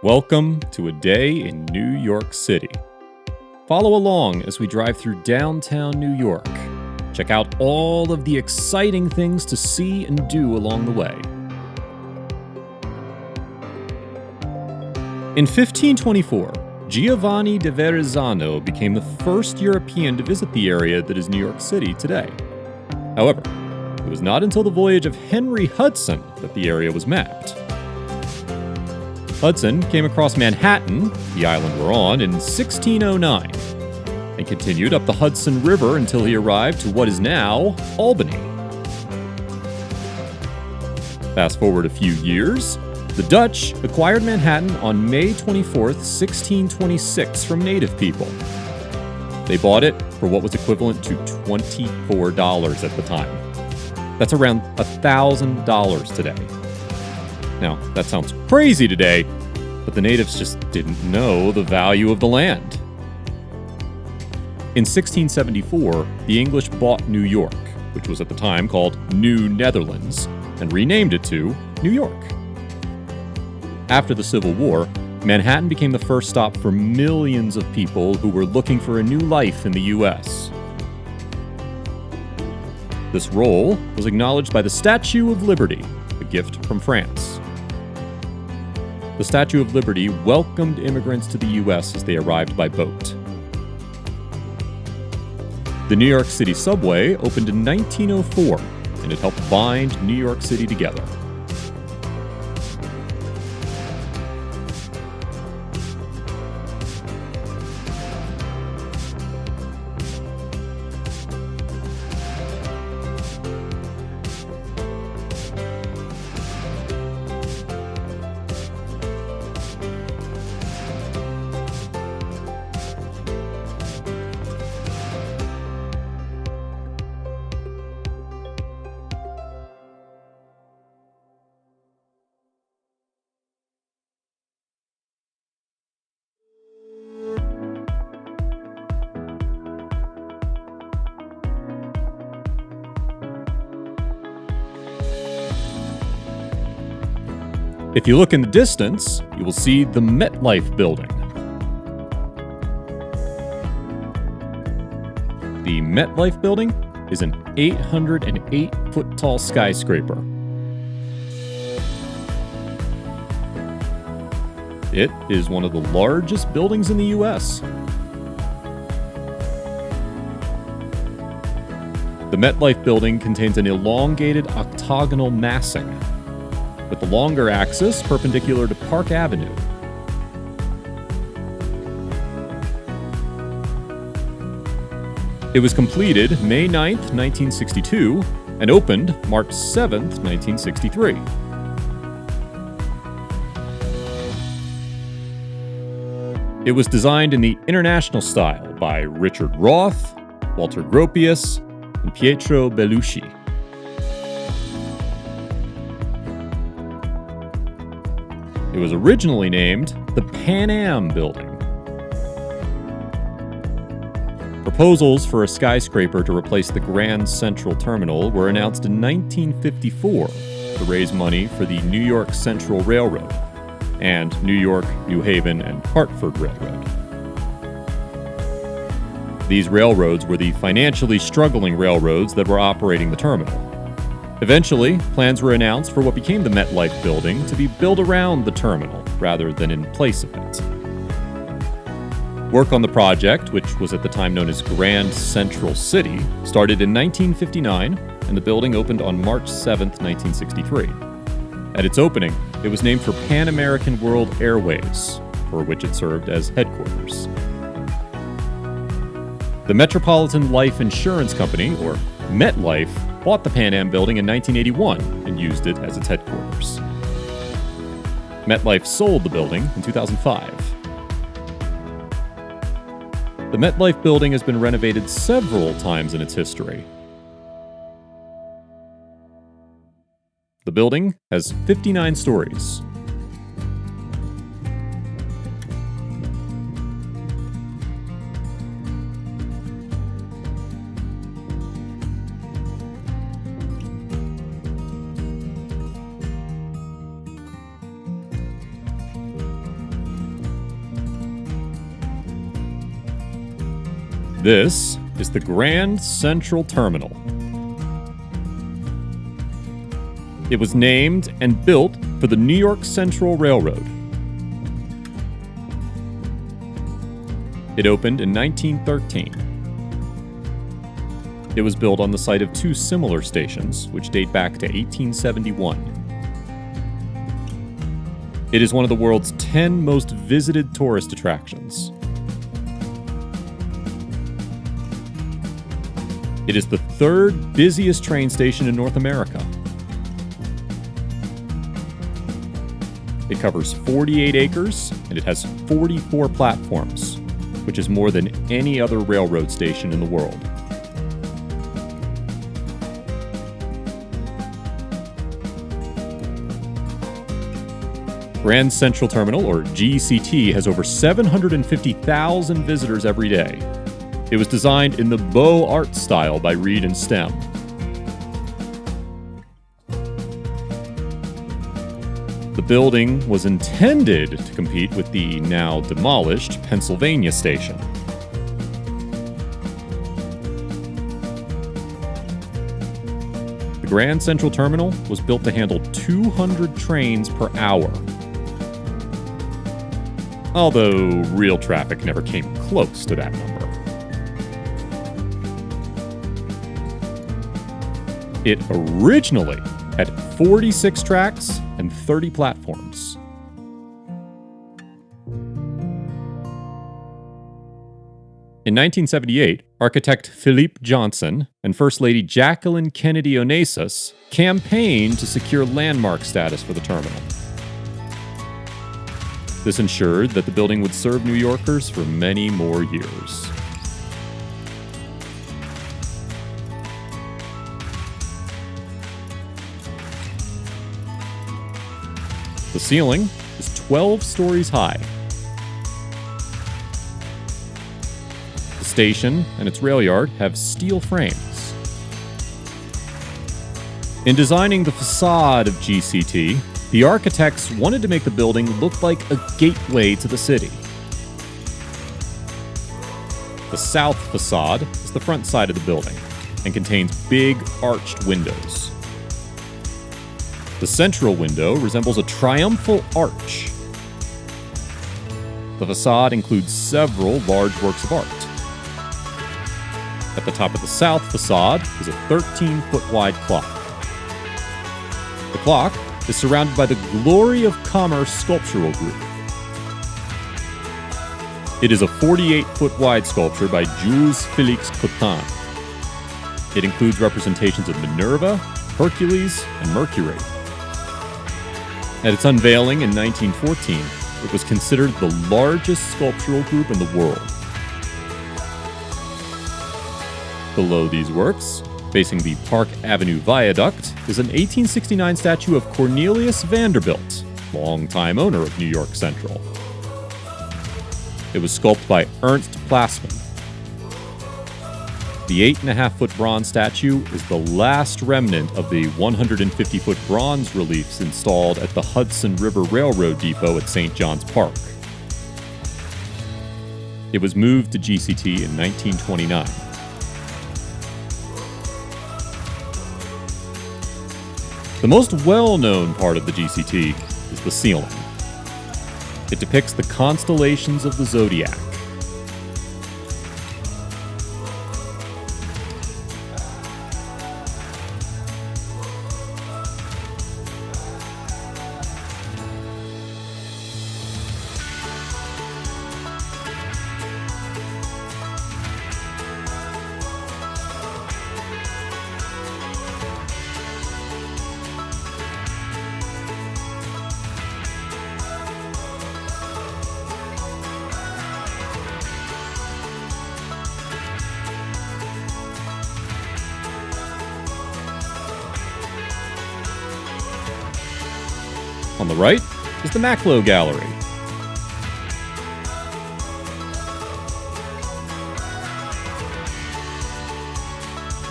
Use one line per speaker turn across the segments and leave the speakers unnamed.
Welcome to a day in New York City. Follow along as we drive through downtown New York. Check out all of the exciting things to see and do along the way. In 1524, Giovanni da Verrazzano became the first European to visit the area that is New York City today. However, it was not until the voyage of Henry Hudson that the area was mapped. Hudson came across Manhattan, the island we're on, in 1609, and continued up the Hudson River until he arrived to what is now Albany. Fast forward a few years, the Dutch acquired Manhattan on May 24th, 1626 from native people. They bought it for what was equivalent to $24 at the time. That's around $1,000 today. Now, that sounds crazy today, but the natives just didn't know the value of the land. In 1674, the English bought New York, which was at the time called New Netherlands, and renamed it to New York. After the Civil War, Manhattan became the first stop for millions of people who were looking for a new life in the U.S. This role was acknowledged by the Statue of Liberty, a gift from France. The Statue of Liberty welcomed immigrants to the U.S. as they arrived by boat. The New York City subway opened in 1904, and it helped bind New York City together. If you look in the distance, you will see the MetLife Building. The MetLife Building is an 808-foot-tall skyscraper. It is one of the largest buildings in the U.S. The MetLife Building contains an elongated octagonal massing, with the longer axis perpendicular to Park Avenue. It was completed May 9, 1962, and opened March 7, 1963. It was designed in the International style by Richard Roth, Walter Gropius, and Pietro Belluschi. It was originally named the Pan Am Building. Proposals for a skyscraper to replace the Grand Central Terminal were announced in 1954 to raise money for the New York Central Railroad and New York, New Haven, and Hartford Railroad. These railroads were the financially struggling railroads that were operating the terminal. Eventually, plans were announced for what became the MetLife Building to be built around the terminal rather than in place of it. Work on the project, which was at the time known as Grand Central City, started in 1959, and the building opened on March 7, 1963. At its opening, it was named for Pan American World Airways, for which it served as headquarters. The Metropolitan Life Insurance Company, or MetLife, bought the Pan Am Building in 1981 and used it as its headquarters. MetLife sold the building in 2005. The MetLife Building has been renovated several times in its history. The building has 59 stories. This is the Grand Central Terminal. It was named and built for the New York Central Railroad. It opened in 1913. It was built on the site of two similar stations, which date back to 1871. It is one of the world's 10 most visited tourist attractions. It is the third busiest train station in North America. It covers 48 acres, and it has 44 platforms, which is more than any other railroad station in the world. Grand Central Terminal, or GCT, has over 750,000 visitors every day. It was designed in the Beaux Arts style by Reed and Stem. The building was intended to compete with the now demolished Pennsylvania Station. The Grand Central Terminal was built to handle 200 trains per hour. Although real traffic never came close to that number. It originally had 46 tracks and 30 platforms. In 1978, architect Philippe Johnson and First Lady Jacqueline Kennedy Onassis campaigned to secure landmark status for the terminal. This ensured that the building would serve New Yorkers for many more years. The ceiling is 12 stories high. The station and its rail yard have steel frames. In designing the facade of GCT, the architects wanted to make the building look like a gateway to the city. The South Facade is the front side of the building and contains big arched windows. The central window resembles a triumphal arch. The facade includes several large works of art. At the top of the South Facade is a 13-foot wide clock. The clock is surrounded by the Glory of Commerce sculptural group. It is a 48-foot wide sculpture by Jules Félix Cotin. It includes representations of Minerva, Hercules, and Mercury. At its unveiling in 1914, it was considered the largest sculptural group in the world. Below these works, facing the Park Avenue Viaduct, is an 1869 statue of Cornelius Vanderbilt, longtime owner of New York Central. It was sculpted by Ernst Plassmann. The 8.5-foot bronze statue is the last remnant of the 150-foot bronze reliefs installed at the Hudson River Railroad Depot at St. John's Park. It was moved to GCT in 1929. The most well-known part of the GCT is the ceiling. It depicts the constellations of the zodiac. On the right is the Macklowe Gallery.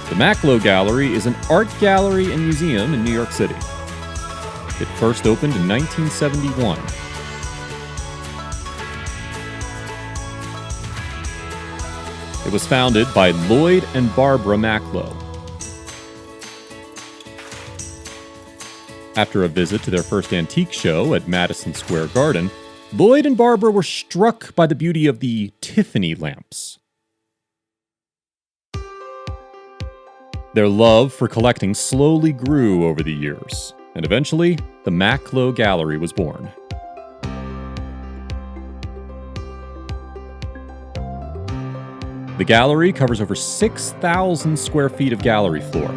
The Macklowe Gallery is an art gallery and museum in New York City. It first opened in 1971. It was founded by Lloyd and Barbara Macklow. After a visit to their first antique show at Madison Square Garden, Lloyd and Barbara were struck by the beauty of the Tiffany lamps. Their love for collecting slowly grew over the years, and eventually, the Macklow Gallery was born. The gallery covers over 6,000 square feet of gallery floor.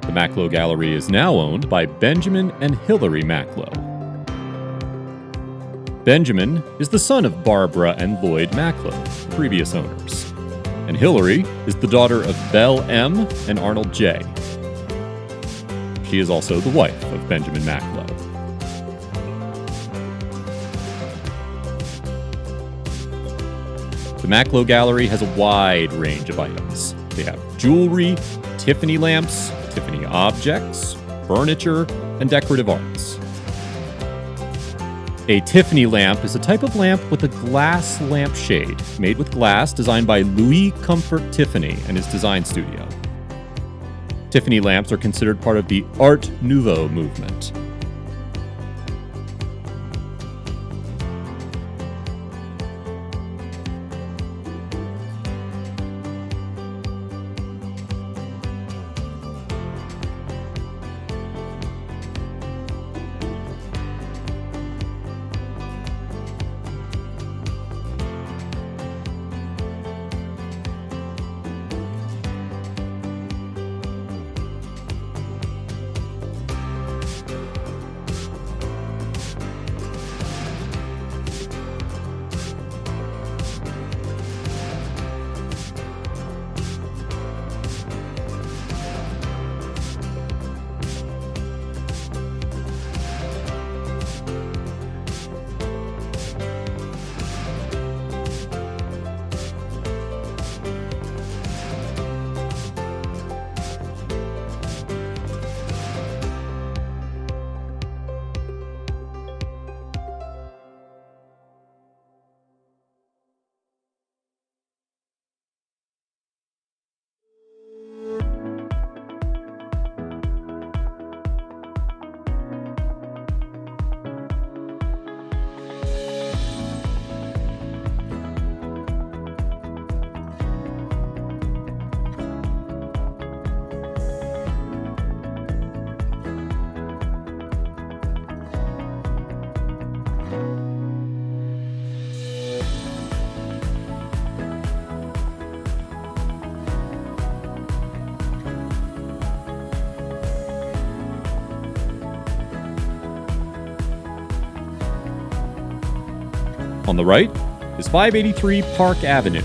The Macklow Gallery is now owned by Benjamin and Hilary Macklow. Benjamin is the son of Barbara and Lloyd Macklow, previous owners, and Hilary is the daughter of Belle M. and Arnold J. She is also the wife of Benjamin Macklow. The Macklow Gallery has a wide range of items. They have jewelry, Tiffany lamps, Tiffany objects, furniture, and decorative arts. A Tiffany lamp is a type of lamp with a glass lampshade made with glass designed by Louis Comfort Tiffany and his design studio. Tiffany lamps are considered part of the Art Nouveau movement. On the right is 583 Park Avenue.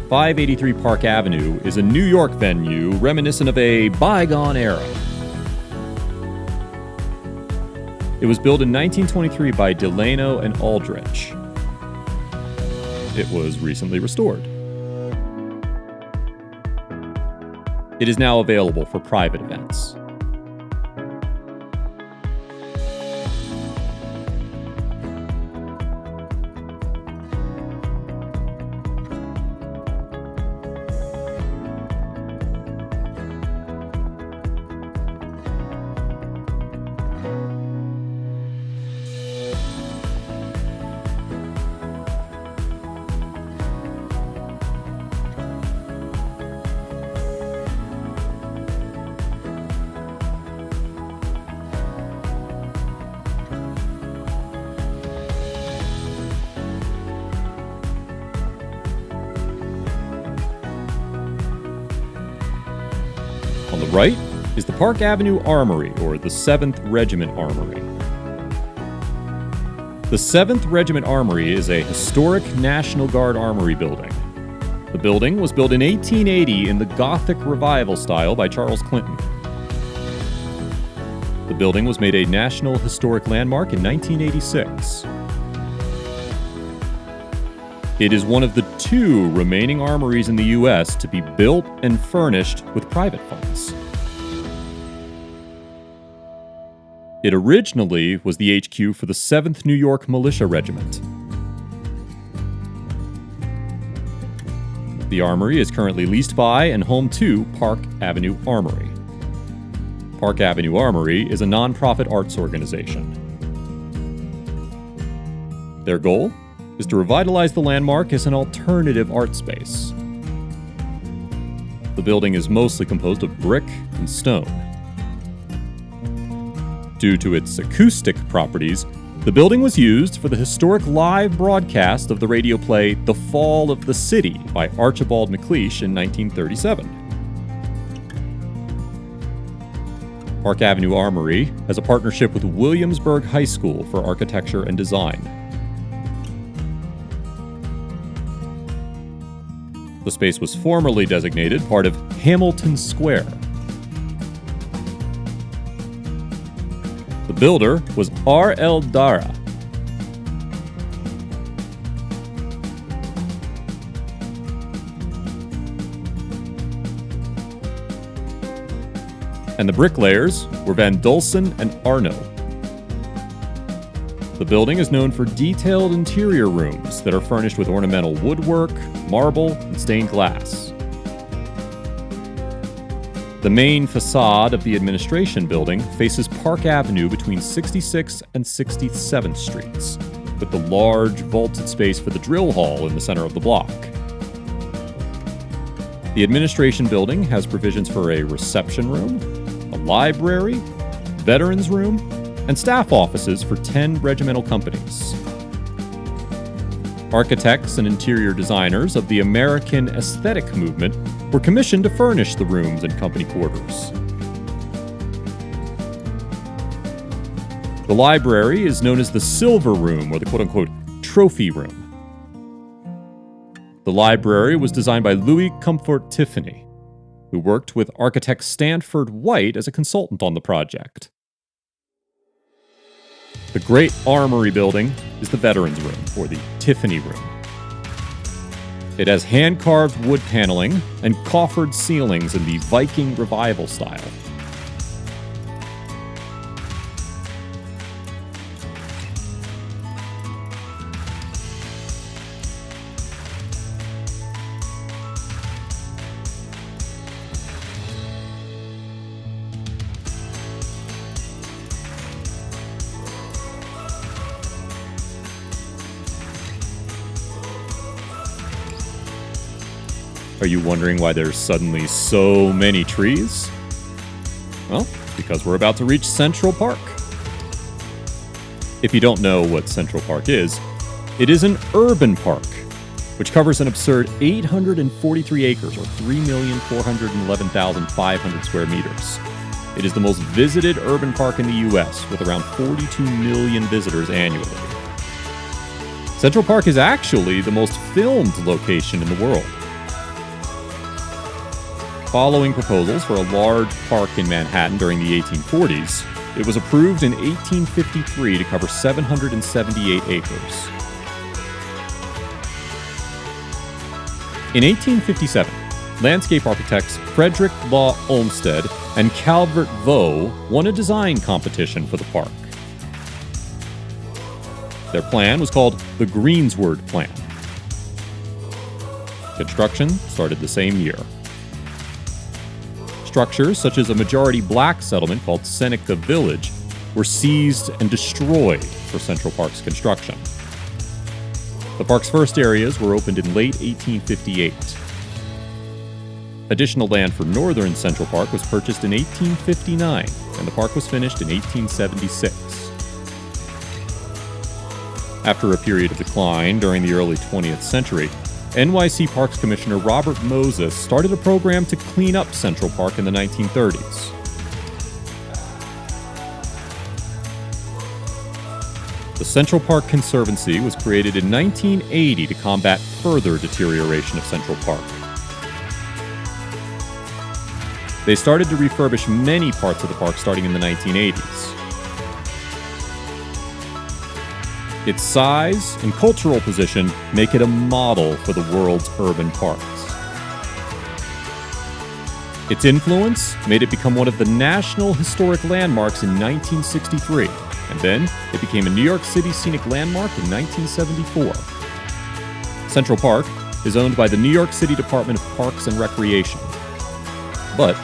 583 Park Avenue is a New York venue reminiscent of a bygone era. It was built in 1923 by Delano and Aldrich. It was recently restored. It is now available for private events. On the right is the Park Avenue Armory, or the 7th Regiment Armory. The 7th Regiment Armory is a historic National Guard armory building. The building was built in 1880 in the Gothic Revival style by Charles Clinton. The building was made a National Historic Landmark in 1986. It is one of the 2 remaining armories in the U.S. to be built and furnished with private funds. It originally was the HQ for the 7th New York Militia Regiment. The Armory is currently leased by and home to Park Avenue Armory. Park Avenue Armory is a nonprofit arts organization. Their goal is to revitalize the landmark as an alternative art space. The building is mostly composed of brick and stone. Due to its acoustic properties, the building was used for the historic live broadcast of the radio play The Fall of the City by Archibald MacLeish in 1937. Park Avenue Armory has a partnership with Williamsburg High School for Architecture and Design. The space was formerly designated part of Hamilton Square. The builder was R.L. Dara. And the bricklayers were Van Dulsen and Arno. The building is known for detailed interior rooms that are furnished with ornamental woodwork, marble, and stained glass. The main facade of the administration building faces Park Avenue between 66th and 67th Streets, with the large vaulted space for the drill hall in the center of the block. The administration building has provisions for a reception room, a library, veterans room, and staff offices for 10 regimental companies. Architects and interior designers of the American aesthetic movement were commissioned to furnish the rooms and company quarters. The library is known as the Silver Room, or the quote-unquote trophy room. The library was designed by Louis Comfort Tiffany, who worked with architect Stanford White as a consultant on the project. The Great Armory building is the Veterans Room, or the Tiffany Room. It has hand-carved wood paneling and coffered ceilings in the Viking Revival style. Are you wondering why there's suddenly so many trees? Well, because we're about to reach Central Park. If you don't know what Central Park is, it is an urban park, which covers an absurd 843 acres, or 3,411,500 square meters. It is the most visited urban park in the U.S., with around 42 million visitors annually. Central Park is actually the most filmed location in the world. Following proposals for a large park in Manhattan during the 1840s, it was approved in 1853 to cover 778 acres. In 1857, landscape architects Frederick Law Olmsted and Calvert Vaux won a design competition for the park. Their plan was called the Greensward Plan. Construction started the same year. Structures, such as a majority black settlement called Seneca Village, were seized and destroyed for Central Park's construction. The park's first areas were opened in late 1858. Additional land for northern Central Park was purchased in 1859, and the park was finished in 1876. After a period of decline during the early 20th century, NYC Parks Commissioner Robert Moses started a program to clean up Central Park in the 1930s. The Central Park Conservancy was created in 1980 to combat further deterioration of Central Park. They started to refurbish many parts of the park starting in the 1980s. Its size and cultural position make it a model for the world's urban parks. Its influence made it become one of the National Historic Landmarks in 1963, and then it became a New York City Scenic Landmark in 1974. Central Park is owned by the New York City Department of Parks and Recreation, but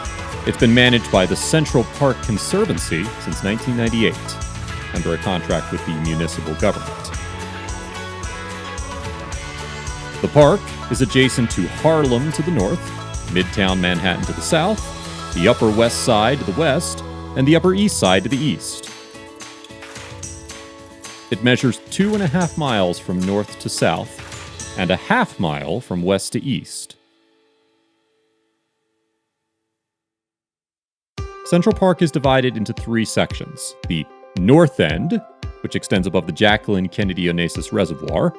it's been managed by the Central Park Conservancy since 1998, under a contract with the municipal government. The park is adjacent to Harlem to the north, Midtown Manhattan to the south, the Upper West Side to the west, and the Upper East Side to the east. It measures 2.5 miles from north to south and 1/2 mile from west to east. Central Park is divided into 3 sections: the north end, which extends above the Jacqueline Kennedy Onassis Reservoir,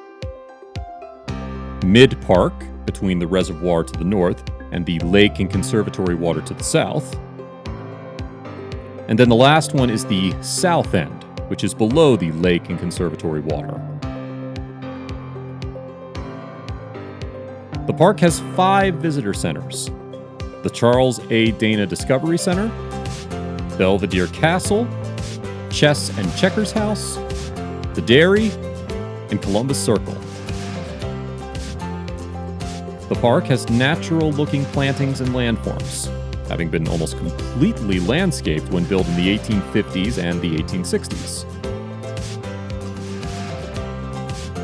mid-park, between the reservoir to the north and the lake and conservatory water to the south, and then the last one is the south end, which is below the lake and conservatory water. The park has 5 visitor centers: the Charles A. Dana Discovery Center, Belvedere Castle, Chess and Checkers House, the Dairy, and Columbus Circle. The park has natural-looking plantings and landforms, having been almost completely landscaped when built in the 1850s and the 1860s.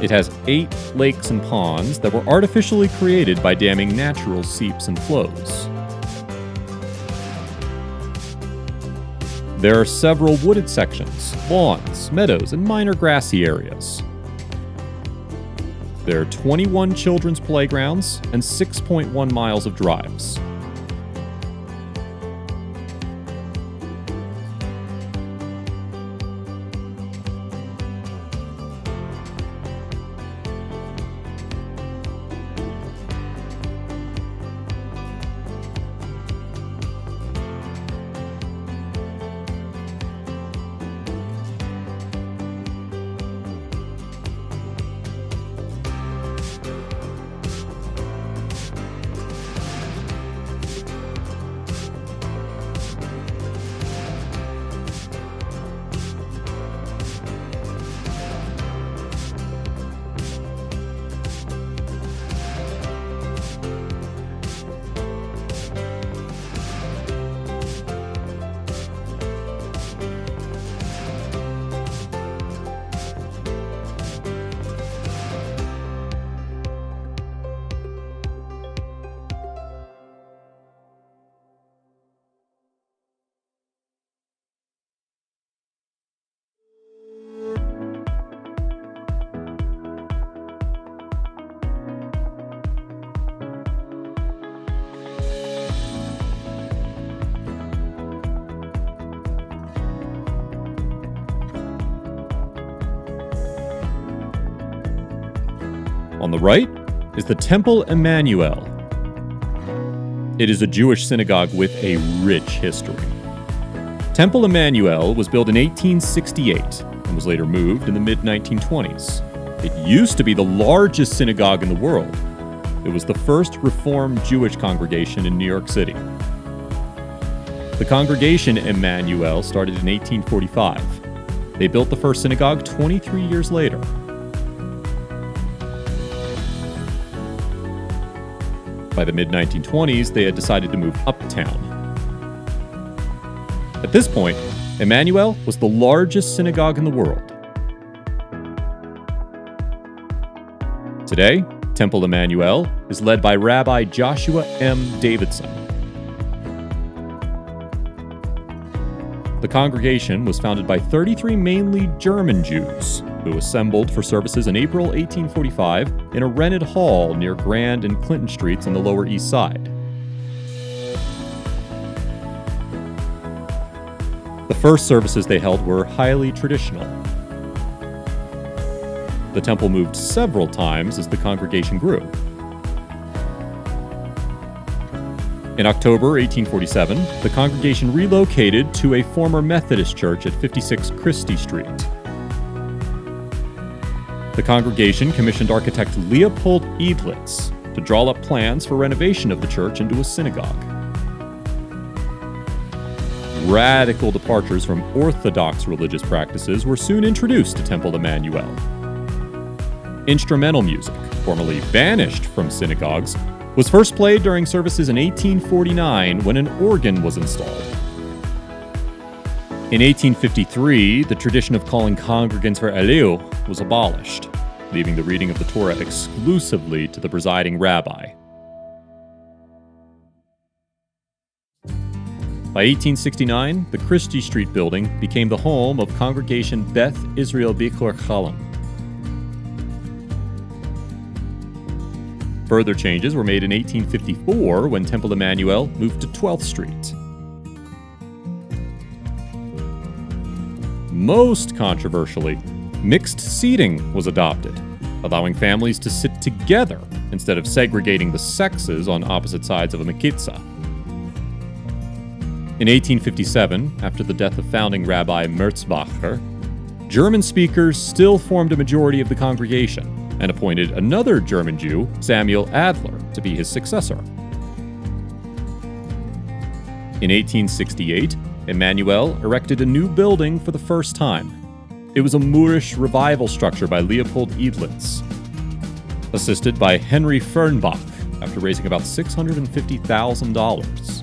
It has 8 lakes and ponds that were artificially created by damming natural seeps and flows. There are several wooded sections, lawns, meadows, and minor grassy areas. There are 21 children's playgrounds and 6.1 miles of drives. On the right is the Temple Emmanuel. It is a Jewish synagogue with a rich history. Temple Emmanuel was built in 1868 and was later moved in the mid-1920s. It used to be the largest synagogue in the world. It was the first Reformed Jewish congregation in New York City. The congregation Emmanuel started in 1845. They built the first synagogue 23 years later. By the mid-1920s, they had decided to move uptown. At this point, Emmanuel was the largest synagogue in the world. Today, Temple Emmanuel is led by Rabbi Joshua M. Davidson. The congregation was founded by 33 mainly German Jews who assembled for services in April 1845 in a rented hall near Grand and Clinton Streets on the Lower East Side. The first services they held were highly traditional. The temple moved several times as the congregation grew. In October 1847, the congregation relocated to a former Methodist church at 56 Christie Street. The congregation commissioned architect Leopold Edlitz to draw up plans for renovation of the church into a synagogue. Radical departures from orthodox religious practices were soon introduced to Temple Emmanuel. Instrumental music, formerly banished from synagogues, was first played during services in 1849 when an organ was installed. In 1853, the tradition of calling congregants for Elul was abolished, leaving the reading of the Torah exclusively to the presiding rabbi. By 1869, the Christie Street building became the home of Congregation Beth Israel Bichor Chalam. Further changes were made in 1854 when Temple Emmanuel moved to 12th Street. Most controversially, mixed seating was adopted, allowing families to sit together instead of segregating the sexes on opposite sides of a mekitzah. In 1857, after the death of founding Rabbi Merzbacher, German speakers still formed a majority of the congregation and appointed another German Jew, Samuel Adler, to be his successor. In 1868, Emmanuel erected a new building for the first time. It was a Moorish revival structure by Leopold Edlitz, assisted by Henry Fernbach after raising about $650,000.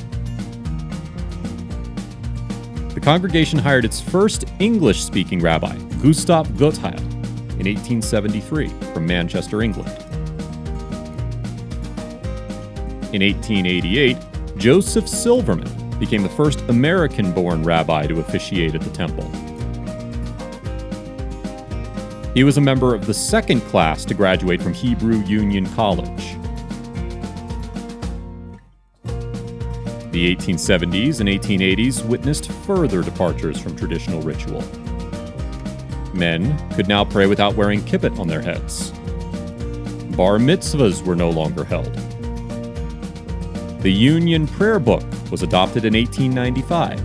The congregation hired its first English-speaking rabbi, Gustav Gottheil, in 1873 from Manchester, England. In 1888, Joseph Silverman became the first American-born rabbi to officiate at the temple. He was a member of the second class to graduate from Hebrew Union College. The 1870s and 1880s witnessed further departures from traditional ritual. Men could now pray without wearing kippot on their heads. Bar mitzvahs were no longer held. The Union Prayer Book was adopted in 1895.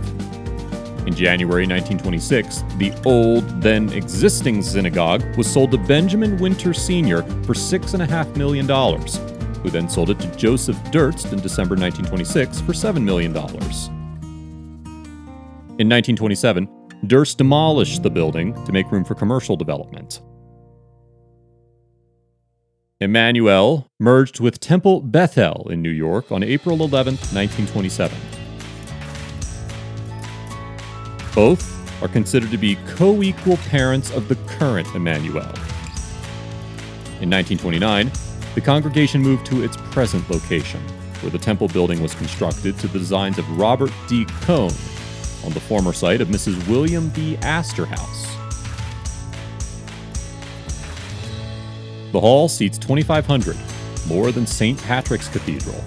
In January 1926, the old, then existing synagogue was sold to Benjamin Winter Sr. for $6.5 million, who then sold it to Joseph Durst in December 1926 for $7 million. In 1927, Durst demolished the building to make room for commercial development. Emmanuel merged with Temple Bethel in New York on April 11, 1927. Both are considered to be co-equal parents of the current Emmanuel. In 1929, the congregation moved to its present location, where the temple building was constructed to the designs of Robert D. Cohn on the former site of Mrs. William B. Astor House. The hall seats 2,500, more than St. Patrick's Cathedral.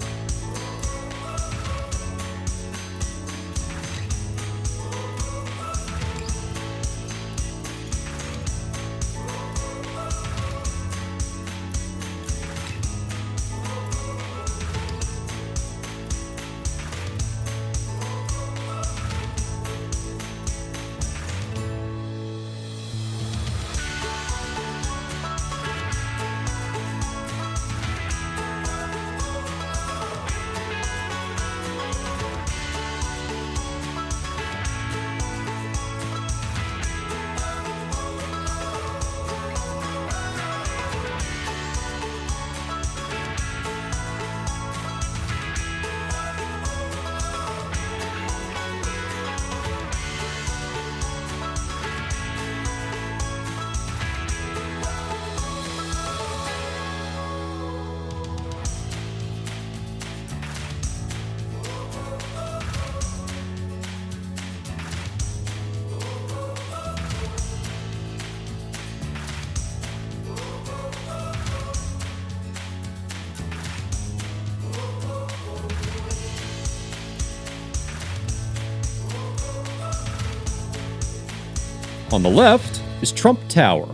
On the left is Trump Tower.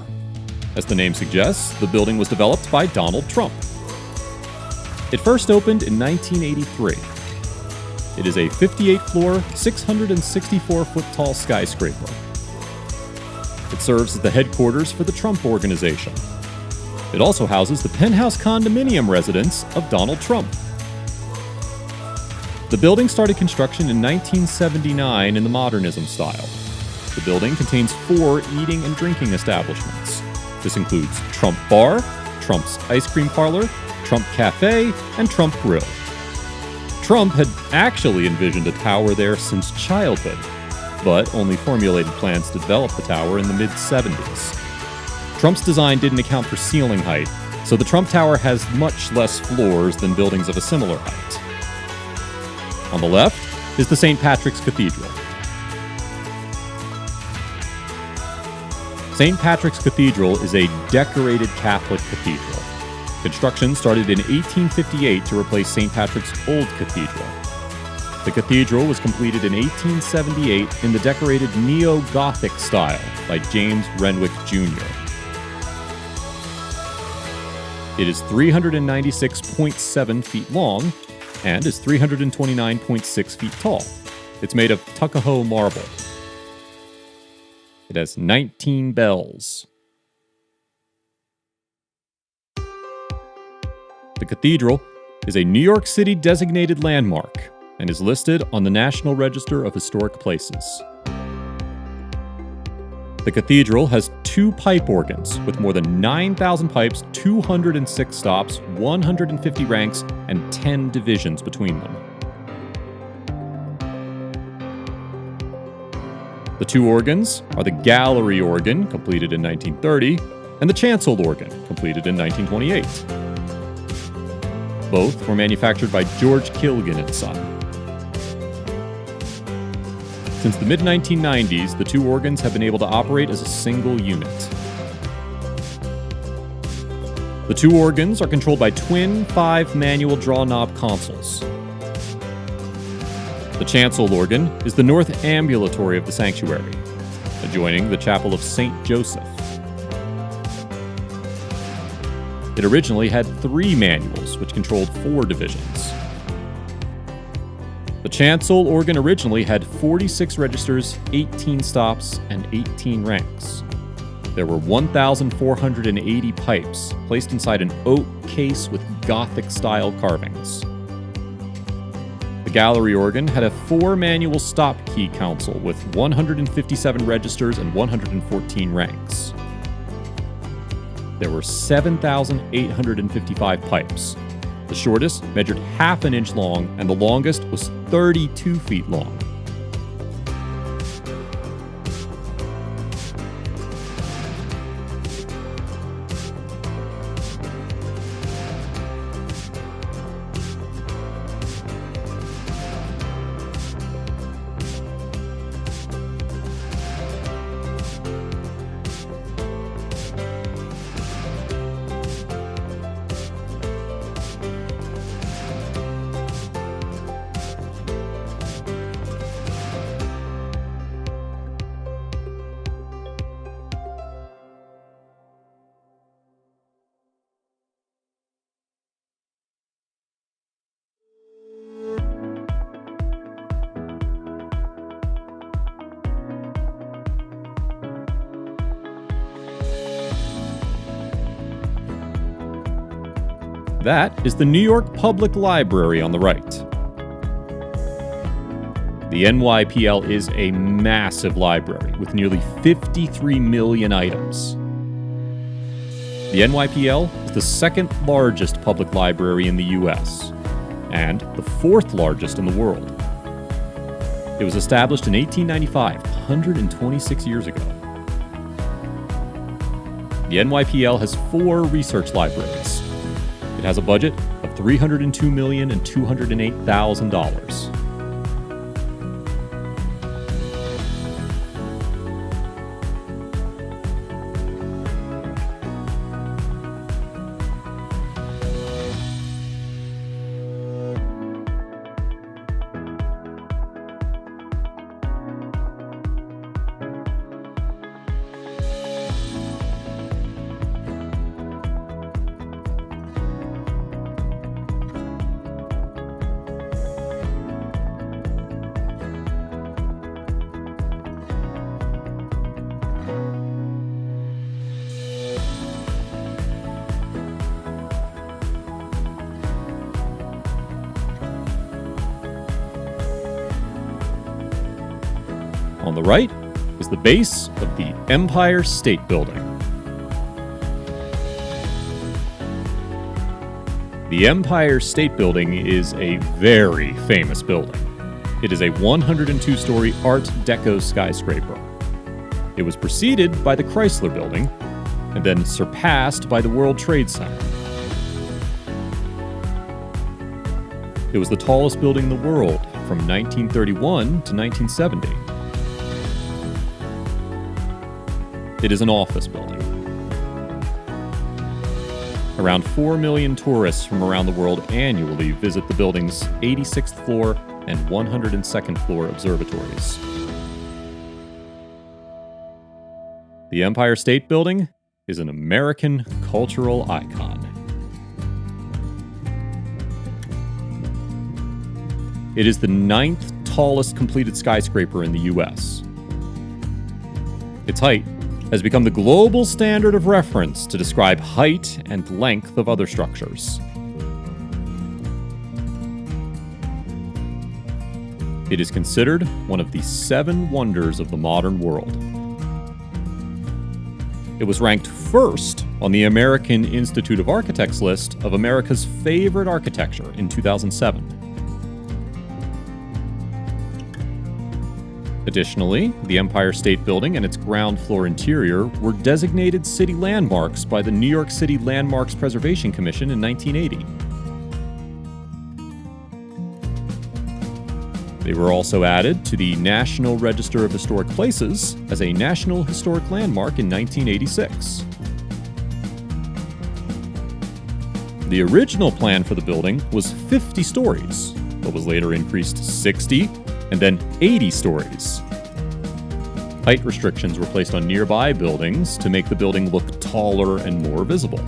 As the name suggests, the building was developed by Donald Trump. It first opened in 1983. It is a 58-floor, 664-foot-tall skyscraper. It serves as the headquarters for the Trump Organization. It also houses the penthouse condominium residence of Donald Trump. The building started construction in 1979 in the modernism style. The building contains 4 eating and drinking establishments. This includes Trump Bar, Trump's Ice Cream Parlor, Trump Cafe, and Trump Grill. Trump had actually envisioned a tower there since childhood, but only formulated plans to develop the tower in the mid-70s. Trump's design didn't account for ceiling height, so the Trump Tower has much less floors than buildings of a similar height. On the left is the St. Patrick's Cathedral. St. Patrick's Cathedral is a decorated Catholic cathedral. Construction started in 1858 to replace St. Patrick's Old Cathedral. The cathedral was completed in 1878 in the decorated neo-Gothic style by James Renwick Jr. It is 396.7 feet long and is 329.6 feet tall. It's made of Tuckahoe marble. It has 19 bells. The cathedral is a New York City designated landmark and is listed on the National Register of Historic Places. The cathedral has 2 pipe organs with more than 9,000 pipes, 206 stops, 150 ranks, and 10 divisions between them. The 2 organs are the gallery organ, completed in 1930, and the chancel organ, completed in 1928. Both were manufactured by George Kilgan and Son. Since the mid-1990s, the 2 organs have been able to operate as a single unit. The 2 organs are controlled by twin 5 manual draw knob consoles. The chancel organ is the north ambulatory of the sanctuary, adjoining the chapel of St. Joseph. It originally had 3 manuals, which controlled 4 divisions. The chancel organ originally had 46 registers, 18 stops, and 18 ranks. There were 1,480 pipes placed inside an oak case with Gothic-style carvings. The gallery organ had a 4-manual stop key console with 157 registers and 114 ranks. There were 7,855 pipes. The shortest measured half an inch long, and the longest was 32 feet long. That is the New York Public Library on the right. The NYPL is a massive library with nearly 53 million items. The NYPL is the 2nd largest public library in the US and the 4th largest in the world. It was established in 1895, 126 years ago. The NYPL has 4 research libraries. It has a budget of $302,208,000. On the right is the base of the Empire State Building. The Empire State Building is a very famous building. It is a 102-story Art Deco skyscraper. It was preceded by the Chrysler Building and then surpassed by the World Trade Center. It was the tallest building in the world from 1931 to 1970. It is an office building. Around 4 million tourists from around the world annually visit the building's 86th floor and 102nd floor observatories. The Empire State Building is an American cultural icon. It is the 9th tallest completed skyscraper in the U.S. Its height has become the global standard of reference to describe height and length of other structures. It is considered one of the 7 wonders of the modern world. It was ranked first on the American Institute of Architects list of America's favorite architecture in 2007. Additionally, the Empire State Building and its ground floor interior were designated city landmarks by the New York City Landmarks Preservation Commission in 1980. They were also added to the National Register of Historic Places as a National Historic Landmark in 1986. The original plan for the building was 50 stories, but was later increased to 60 and then 80 stories. Height restrictions were placed on nearby buildings to make the building look taller and more visible.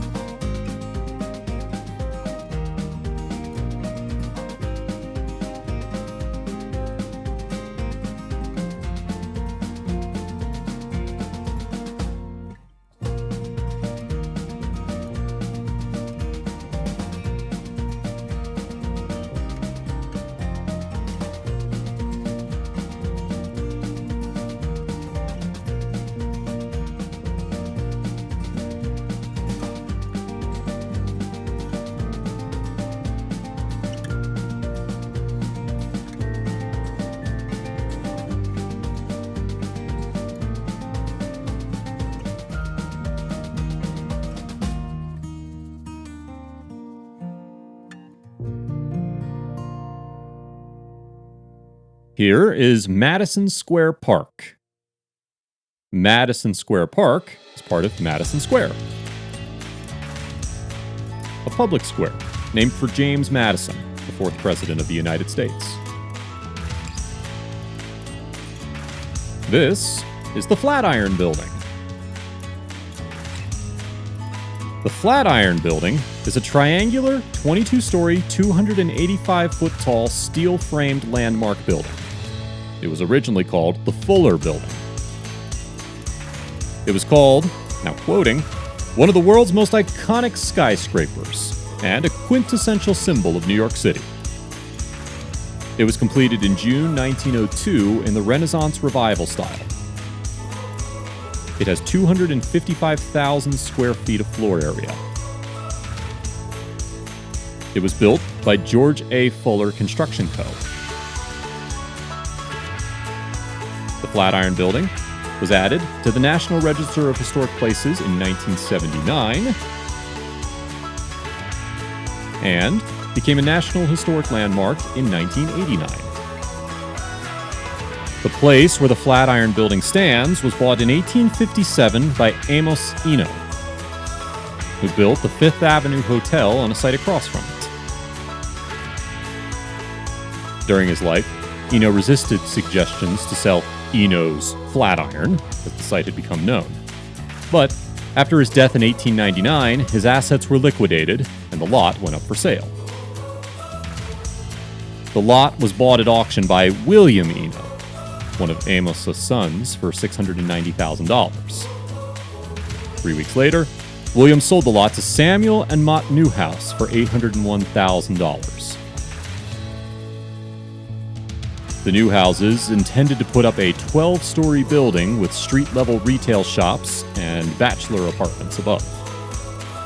Here is Madison Square Park. Madison Square Park is part of Madison Square, a public square named for James Madison, the 4th President of the United States. This is the Flatiron Building. The Flatiron Building is a triangular, 22-story, 285-foot-tall, steel-framed landmark building. It was originally called the Fuller Building. It was called, now quoting, one of the world's most iconic skyscrapers and a quintessential symbol of New York City. It was completed in June 1902 in the Renaissance Revival style. It has 255,000 square feet of floor area. It was built by George A. Fuller Construction Co. The Flatiron Building was added to the National Register of Historic Places in 1979 and became a National Historic Landmark in 1989. The place where the Flatiron Building stands was bought in 1857 by Amos Eno, who built the Fifth Avenue Hotel on a site across from it. During his life, Eno resisted suggestions to sell Eno's Flatiron, as the site had become known. But after his death in 1899, his assets were liquidated and the lot went up for sale. The lot was bought at auction by William Eno, one of Amos's sons, for $690,000. 3 weeks later, William sold the lot to Samuel and Mott Newhouse for $801,000. The new houses intended to put up a 12-story building with street-level retail shops and bachelor apartments above.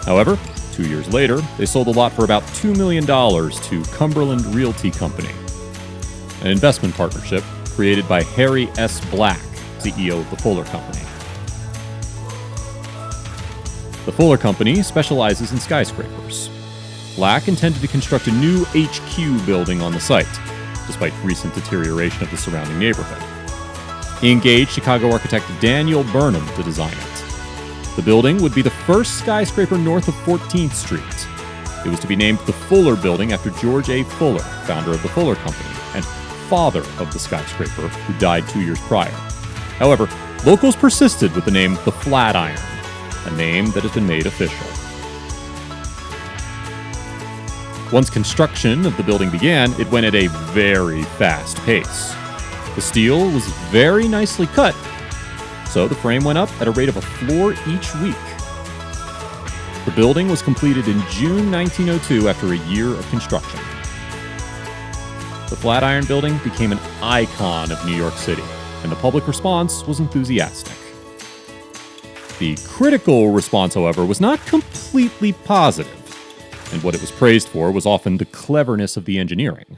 However, 2 years later, they sold the lot for about $2 million to Cumberland Realty Company, an investment partnership created by Harry S. Black, CEO of the Fuller Company. The Fuller Company specializes in skyscrapers. Black intended to construct a new HQ building on the site, despite recent deterioration of the surrounding neighborhood. He engaged Chicago architect Daniel Burnham to design it. The building would be the first skyscraper north of 14th Street. It was to be named the Fuller Building after George A. Fuller, founder of the Fuller Company, and father of the skyscraper, who died 2 years prior. However, locals persisted with the name the Flatiron, a name that has been made official. Once construction of the building began, it went at a very fast pace. The steel was very nicely cut, so the frame went up at a rate of a floor each week. The building was completed in June 1902 after a year of construction. The Flatiron Building became an icon of New York City, and the public response was enthusiastic. The critical response, however, was not completely positive, and what it was praised for was often the cleverness of the engineering.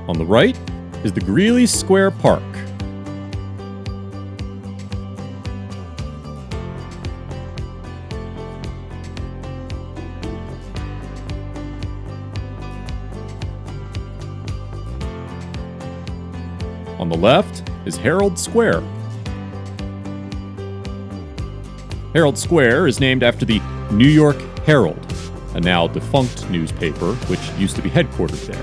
On the right is the Greeley Square Park. On the left is Herald Square. Herald Square is named after the New York Herald, a now defunct newspaper which used to be headquartered there.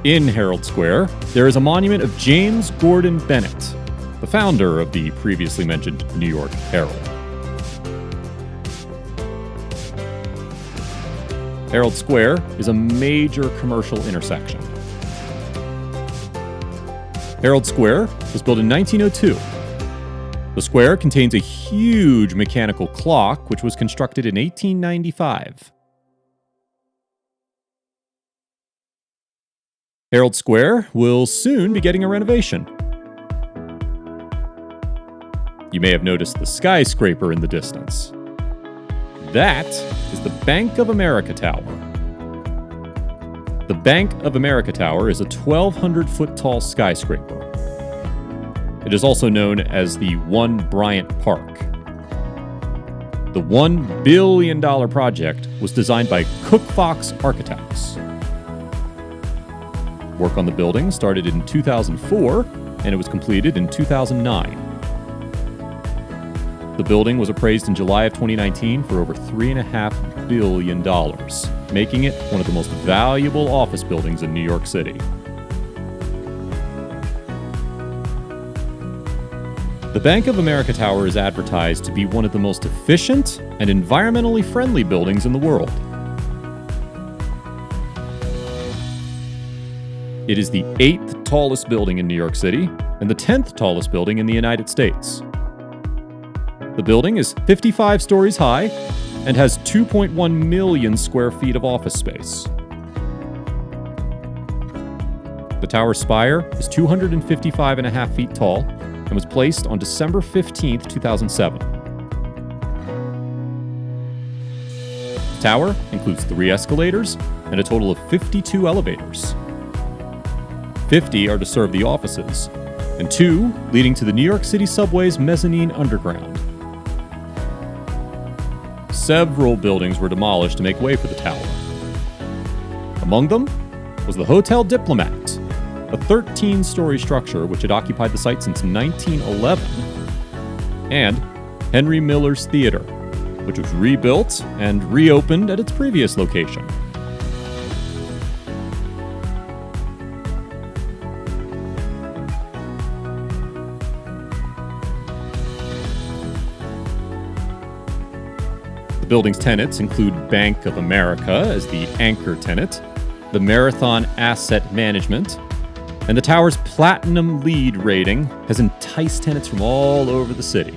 In Herald Square, there is a monument of James Gordon Bennett, the founder of the previously mentioned New York Herald. Herald Square is a major commercial intersection. Herald Square was built in 1902. The square contains a huge mechanical clock which was constructed in 1895. Herald Square will soon be getting a renovation. You may have noticed the skyscraper in the distance. That is the Bank of America Tower. The Bank of America Tower is a 1,200-foot tall skyscraper. It is also known as the One Bryant Park. The $1 billion project was designed by Cook Fox Architects. Work on the building started in 2004, and it was completed in 2009. The building was appraised in July of 2019 for over $3.5 billion, making it one of the most valuable office buildings in New York City. The Bank of America Tower is advertised to be one of the most efficient and environmentally friendly buildings in the world. It is the 8th tallest building in New York City and the 10th tallest building in the United States. The building is 55 stories high and has 2.1 million square feet of office space. The tower's spire is 255.5 feet tall and was placed on December 15, 2007. The tower includes 3 escalators and a total of 52 elevators. 50 are to serve the offices, and 2 leading to the New York City subway's mezzanine underground. Several buildings were demolished to make way for the tower. Among them was the Hotel Diplomat, a 13-story structure which had occupied the site since 1911, and Henry Miller's Theater, which was rebuilt and reopened at its previous location. The building's tenants include Bank of America as the anchor tenant, the Marathon Asset Management, and the tower's Platinum LEED rating has enticed tenants from all over the city.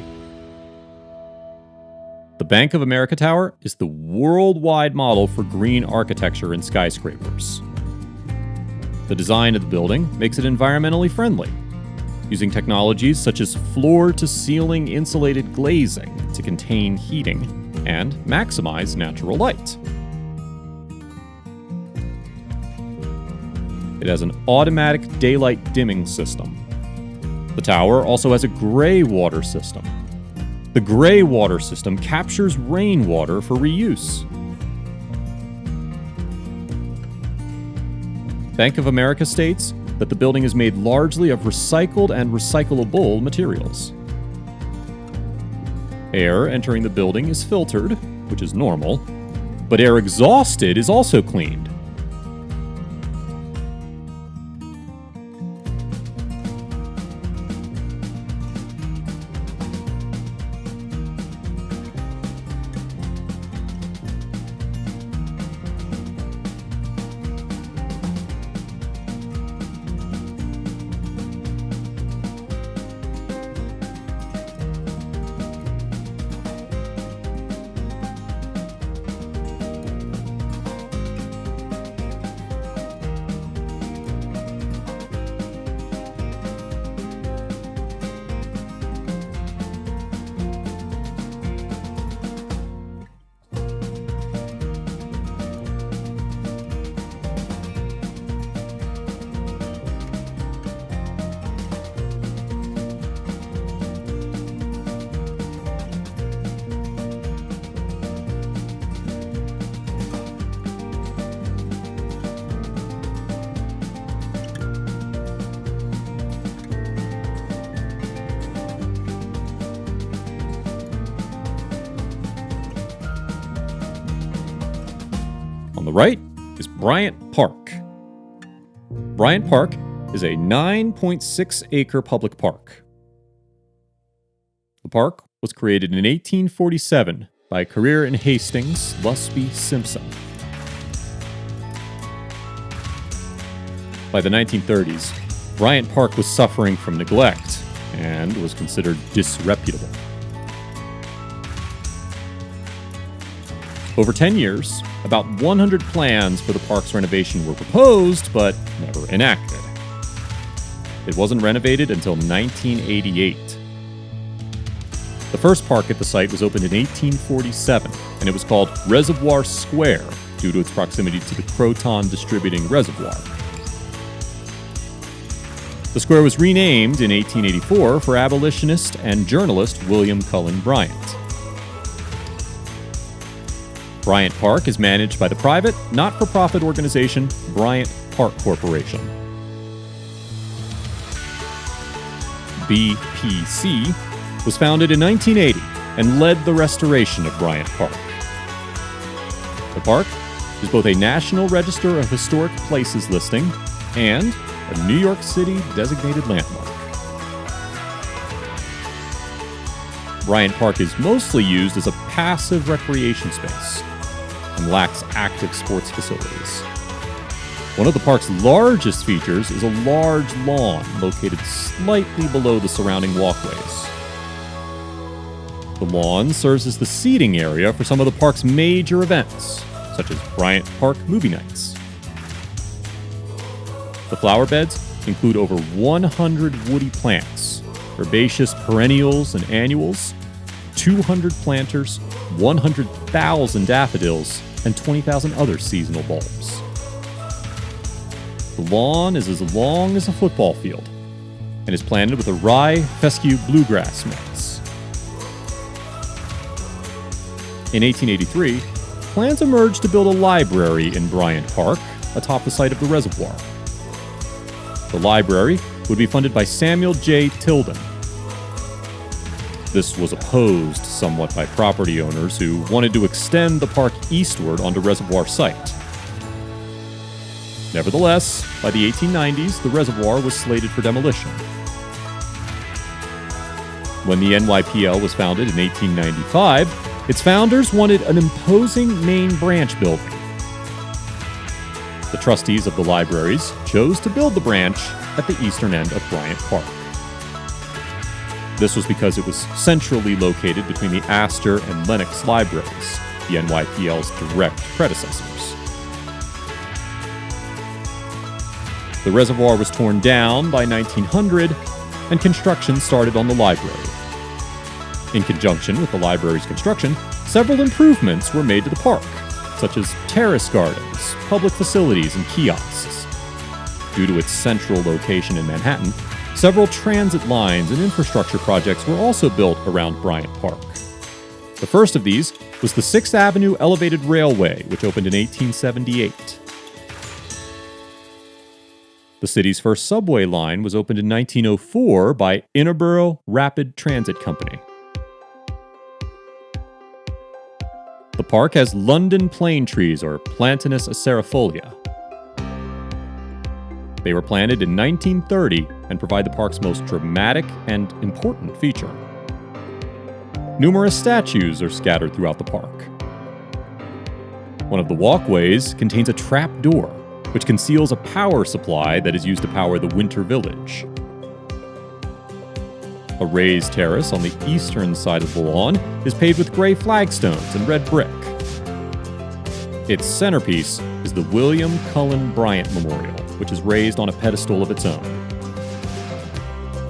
The Bank of America Tower is the worldwide model for green architecture in skyscrapers. The design of the building makes it environmentally friendly, using technologies such as floor-to-ceiling insulated glazing to contain heating and maximize natural light. It has an automatic daylight dimming system. The tower also has a gray water system. The gray water system captures rainwater for reuse. Bank of America states that the building is made largely of recycled and recyclable materials. Air entering the building is filtered, which is normal, but air exhausted is also cleaned. On the right is Bryant Park. Bryant Park is a 9.6-acre public park. The park was created in 1847 by a career in Hastings, Lusby Simpson. By the 1930s, Bryant Park was suffering from neglect and was considered disreputable. Over 10 years, about 100 plans for the park's renovation were proposed, but never enacted. It wasn't renovated until 1988. The first park at the site was opened in 1847, and it was called Reservoir Square due to its proximity to the Croton Distributing Reservoir. The square was renamed in 1884 for abolitionist and journalist William Cullen Bryant. Bryant Park is managed by the private, not-for-profit organization Bryant Park Corporation. BPC was founded in 1980 and led the restoration of Bryant Park. The park is both a National Register of Historic Places listing and a New York City designated landmark. Bryant Park is mostly used as a passive recreation space and lacks active sports facilities. One of the park's largest features is a large lawn located slightly below the surrounding walkways. The lawn serves as the seating area for some of the park's major events, such as Bryant Park Movie Nights. The flower beds include over 100 woody plants, herbaceous perennials and annuals, 200 planters, 100,000 daffodils, and 20,000 other seasonal bulbs. The lawn is as long as a football field and is planted with a rye fescue bluegrass mix. In 1883, plans emerged to build a library in Bryant Park atop the site of the reservoir. The library would be funded by Samuel J. Tilden. This was opposed somewhat by property owners who wanted to extend the park eastward onto Reservoir site. Nevertheless, by the 1890s, the reservoir was slated for demolition. When the NYPL was founded in 1895, its founders wanted an imposing main branch building. The trustees of the libraries chose to build the branch at the eastern end of Bryant Park. This was because it was centrally located between the Astor and Lenox libraries, the NYPL's direct predecessors. The reservoir was torn down by 1900, and construction started on the library. In conjunction with the library's construction, several improvements were made to the park, such as terrace gardens, public facilities, and kiosks. Due to its central location in Manhattan, several transit lines and infrastructure projects were also built around Bryant Park. The first of these was the 6th Avenue Elevated Railway, which opened in 1878. The city's first subway line was opened in 1904 by Interborough Rapid Transit Company. The park has London plane trees, or Platanus acerifolia. They were planted in 1930 and provide the park's most dramatic and important feature. Numerous statues are scattered throughout the park. One of the walkways contains a trap door, which conceals a power supply that is used to power the Winter Village. A raised terrace on the eastern side of the lawn is paved with gray flagstones and red brick. Its centerpiece is the William Cullen Bryant Memorial, which is raised on a pedestal of its own.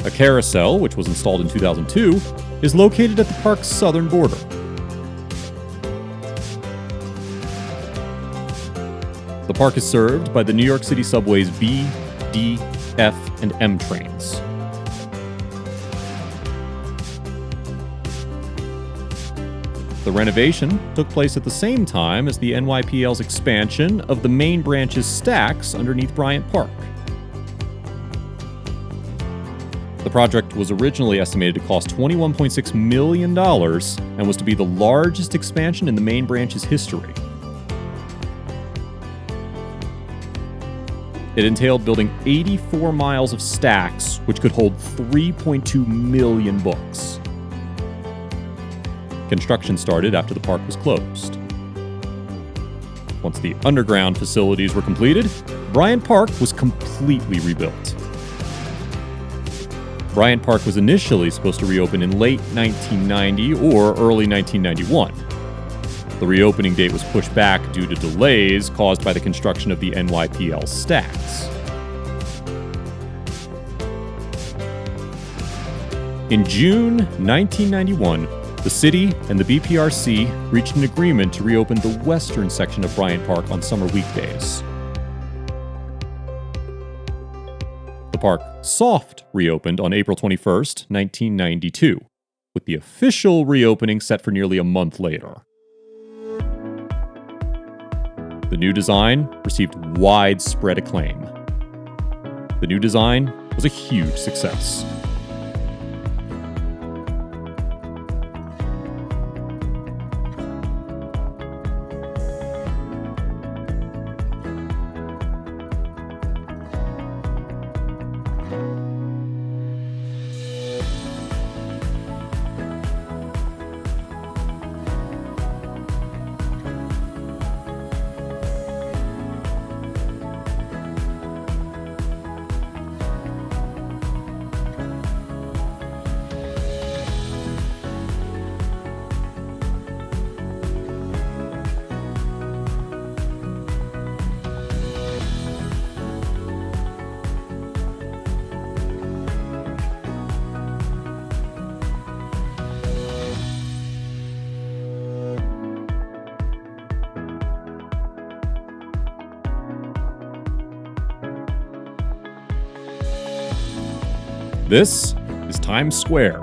A carousel, which was installed in 2002, is located at the park's southern border. The park is served by the New York City Subway's B, D, F, and M trains. The renovation took place at the same time as the NYPL's expansion of the main branch's stacks underneath Bryant Park. The project was originally estimated to cost $21.6 million and was to be the largest expansion in the main branch's history. It entailed building 84 miles of stacks, which could hold 3.2 million books. Construction started after the park was closed. Once the underground facilities were completed, Bryant Park was completely rebuilt. Bryant Park was initially supposed to reopen in late 1990 or early 1991. The reopening date was pushed back due to delays caused by the construction of the NYPL stacks. In June 1991, the city and the BPRC reached an agreement to reopen the western section of Bryant Park on summer weekdays. The park soft reopened on April 21st, 1992, with the official reopening set for nearly a month later. The new design received widespread acclaim. The new design was a huge success. This is Times Square.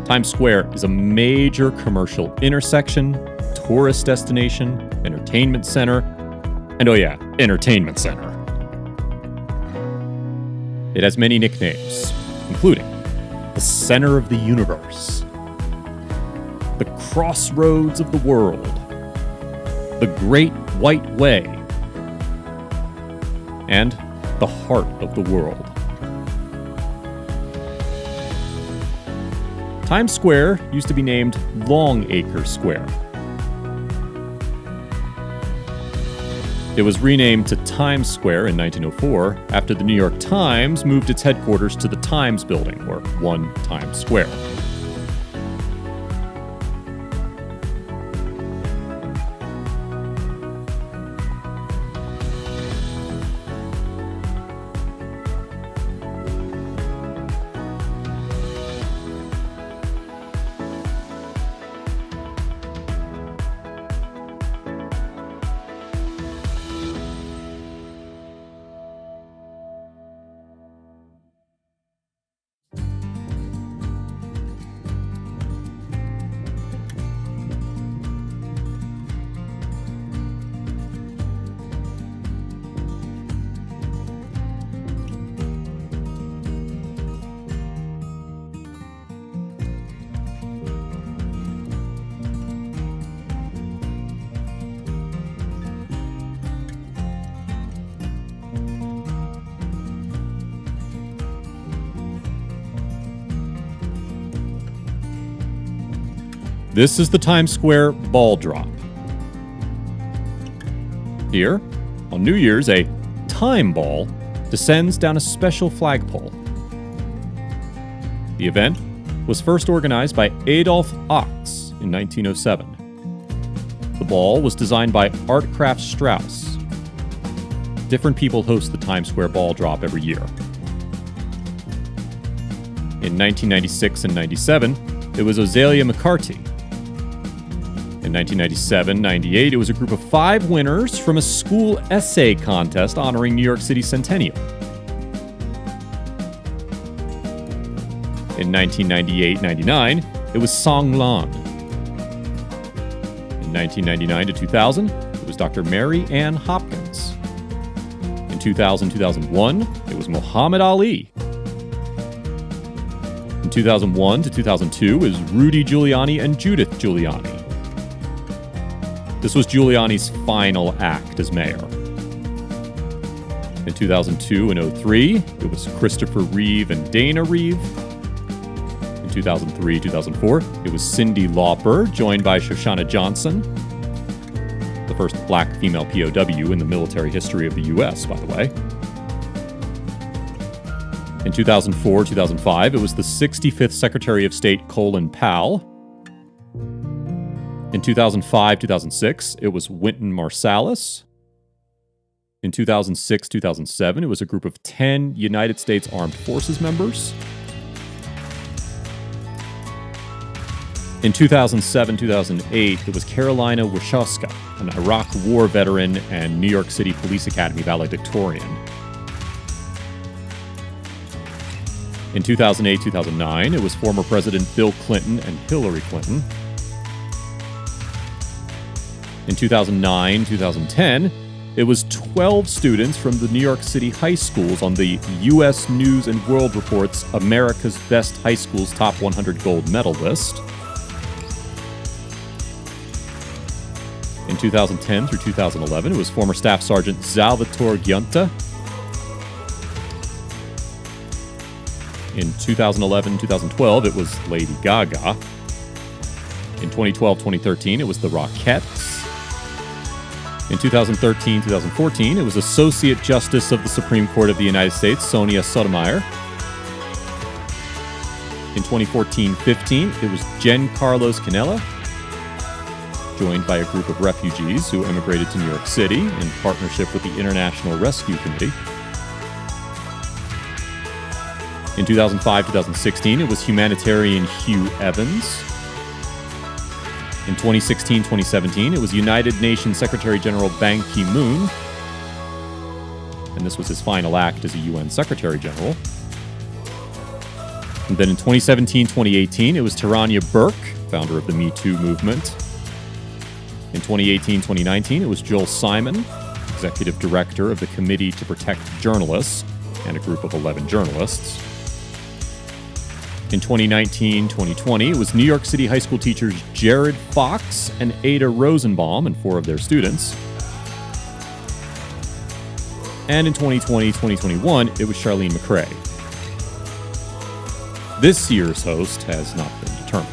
Times Square is a major commercial intersection, tourist destination, entertainment center, and entertainment center. It has many nicknames, including the center of the universe, the crossroads of the world, the Great White Way, and the heart of the world. Times Square used to be named Longacre Square. It was renamed to Times Square in 1904 after the New York Times moved its headquarters to the Times Building, or 1 Times Square. This is the Times Square ball drop. Here, on New Year's, a time ball descends down a special flagpole. The event was first organized by Adolf Ochs in 1907. The ball was designed by Artcraft Strauss. Different people host the Times Square ball drop every year. In 1996 and 97, it was Ozelia McCarty. In 1997-98, it was a group of 5 winners from a school essay contest honoring New York City's centennial. In 1998-99, it was Song Lan. In 1999 to 2000, it was Dr. Mary Ann Hopkins. In 2000-2001, it was Muhammad Ali. In 2001 to 2002, it was Rudy Giuliani and Judith Giuliani. This was Giuliani's final act as mayor. In 2002 and 2003, it was Christopher Reeve and Dana Reeve. In 2003-2004, it was Cyndi Lauper, joined by Shoshana Johnson, the first black female POW in the military history of the U.S., by the way. In 2004-2005, it was the 65th Secretary of State Colin Powell. In 2005-2006, it was Wynton Marsalis. In 2006-2007, it was a group of 10 United States Armed Forces members. In 2007-2008, it was Carolina Wachowska, an Iraq War veteran and New York City Police Academy valedictorian. In 2008-2009, it was former President Bill Clinton and Hillary Clinton. In 2009-2010, it was 12 students from the New York City high schools on the U.S. News & World Report's America's Best High Schools Top 100 Gold Medal list. In 2010 through 2011, it was former Staff Sergeant Salvatore Giunta. In 2011-2012, it was Lady Gaga. In 2012-2013, it was the Rockettes. In 2013-2014, it was Associate Justice of the Supreme Court of the United States, Sonia Sotomayor. In 2014-15, it was Giancarlo Canella, joined by a group of refugees who emigrated to New York City in partnership with the International Rescue Committee. In 2005-2016, it was humanitarian Hugh Evans. In 2016-2017, it was United Nations Secretary General Ban Ki-moon, and this was his final act as a UN Secretary General. And then in 2017-2018, it was Taranya Burke, founder of the Me Too movement. In 2018-2019, it was Joel Simon, executive director of the Committee to Protect Journalists, and a group of 11 journalists. In 2019-2020, it was New York City high school teachers Jared Fox and Ada Rosenbaum and 4 of their students. And in 2020-2021, it was Charlene McRae. This year's host has not been determined.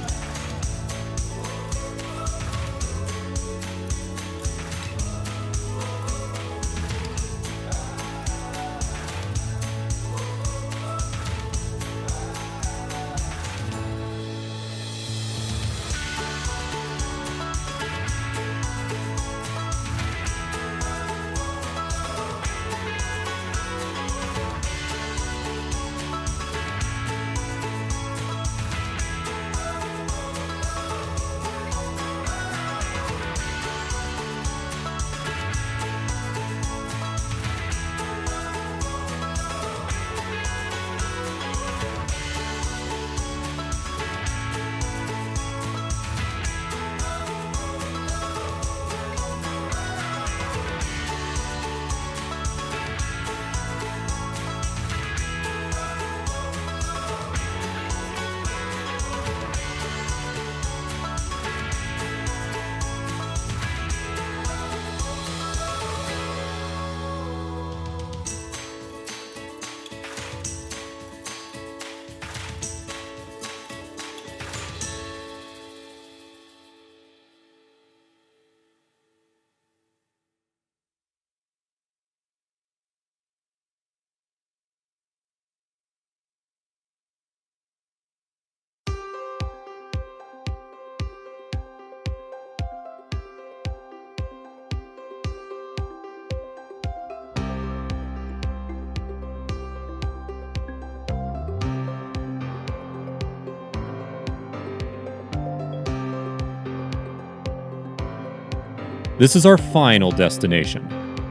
This is our final destination,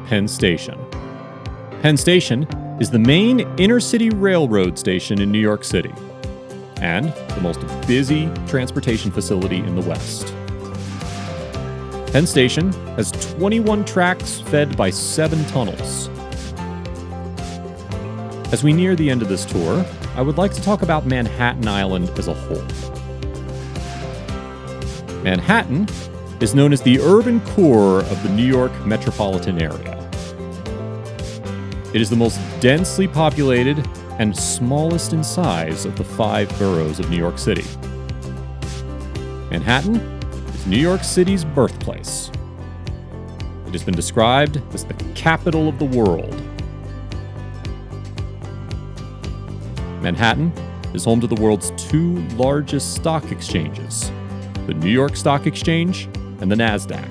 Penn Station. Penn Station is the main inner-city railroad station in New York City, and the most busy transportation facility in the West. Penn Station has 21 tracks fed by 7 tunnels. As we near the end of this tour, I would like to talk about Manhattan Island as a whole. Manhattan is known as the urban core of the New York Metropolitan Area. It is the most densely populated and smallest in size of the 5 boroughs of New York City. Manhattan is New York City's birthplace. It has been described as the capital of the world. Manhattan is home to the world's 2 largest stock exchanges, the New York Stock Exchange and the NASDAQ.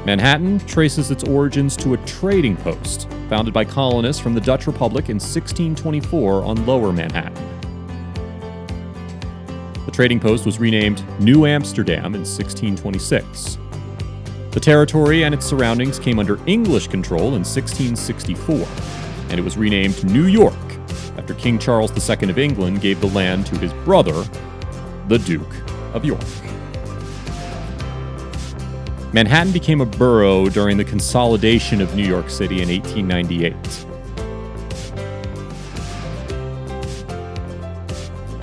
Manhattan traces its origins to a trading post founded by colonists from the Dutch Republic in 1624 on Lower Manhattan. The trading post was renamed New Amsterdam in 1626. The territory and its surroundings came under English control in 1664, and it was renamed New York after King Charles II of England gave the land to his brother, the Duke of York. Manhattan became a borough during the consolidation of New York City in 1898.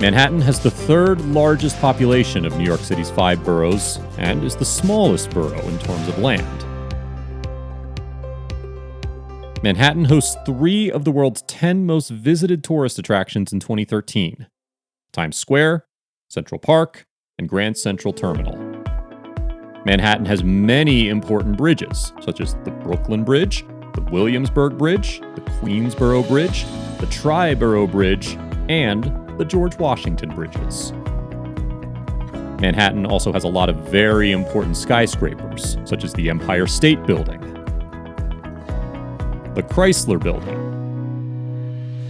Manhattan has the 3rd largest population of New York City's 5 boroughs and is the smallest borough in terms of land. Manhattan hosts 3 of the world's 10 most visited tourist attractions in 2013: Times Square, Central Park, and Grand Central Terminal. Manhattan has many important bridges, such as the Brooklyn Bridge, the Williamsburg Bridge, the Queensboro Bridge, the Triborough Bridge, and the George Washington Bridges. Manhattan also has a lot of very important skyscrapers, such as the Empire State Building, the Chrysler Building,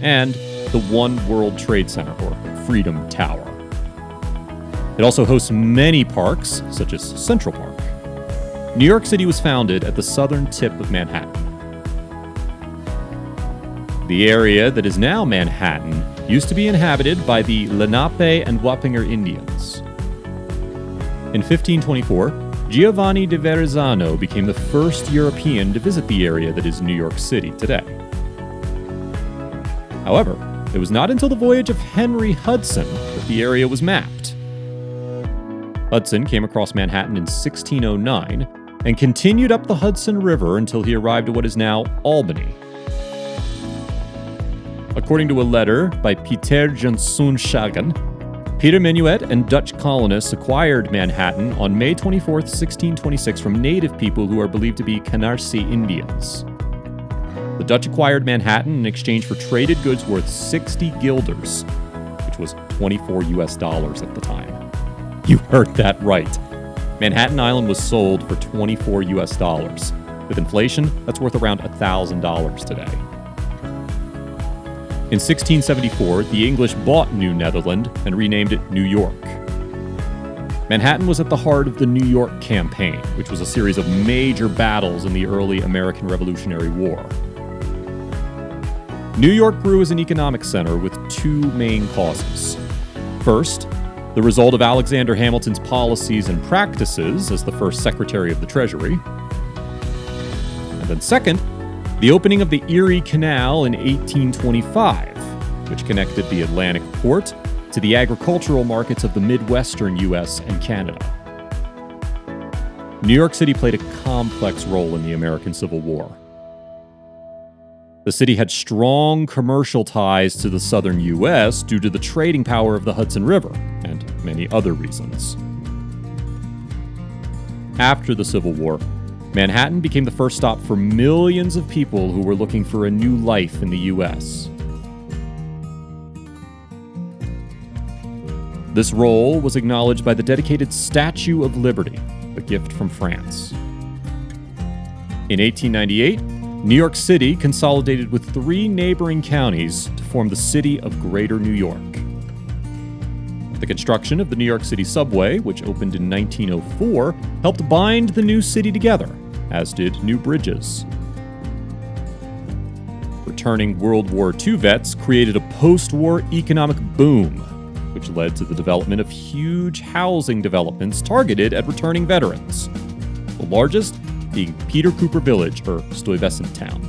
and the One World Trade Center, or Freedom Tower. It also hosts many parks, such as Central Park. New York City was founded at the southern tip of Manhattan. The area that is now Manhattan used to be inhabited by the Lenape and Wappinger Indians. In 1524, Giovanni di Verrazzano became the first European to visit the area that is New York City today. However, it was not until the voyage of Henry Hudson that the area was mapped. Hudson came across Manhattan in 1609 and continued up the Hudson River until he arrived at what is now Albany. According to a letter by Pieter Janszoon Schagen, Peter Minuet and Dutch colonists acquired Manhattan on May 24, 1626 from native people who are believed to be Canarsie Indians. The Dutch acquired Manhattan in exchange for traded goods worth 60 guilders, which was $24 at the time. You heard that right. Manhattan Island was sold for $24. With inflation, that's worth around $1,000 today. In 1674, the English bought New Netherland and renamed it New York. Manhattan was at the heart of the New York Campaign, which was a series of major battles in the early American Revolutionary War. New York grew as an economic center with two main causes. First, the result of Alexander Hamilton's policies and practices as the first Secretary of the Treasury. And then second, the opening of the Erie Canal in 1825, which connected the Atlantic port to the agricultural markets of the Midwestern U.S. and Canada. New York City played a complex role in the American Civil War. The city had strong commercial ties to the southern U.S. due to the trading power of the Hudson River, and many other reasons. After the Civil War, Manhattan became the first stop for millions of people who were looking for a new life in the U.S. This role was acknowledged by the dedicated Statue of Liberty, a gift from France. In 1898, New York City consolidated with 3 neighboring counties to form the city of Greater New York. The construction of the New York City subway, which opened in 1904, helped bind the new city together, as did new bridges. Returning World War II vets created a post-war economic boom, which led to the development of huge housing developments targeted at returning veterans, the largest being Peter Cooper Village, or Stuyvesant Town.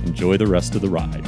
Enjoy the rest of the ride.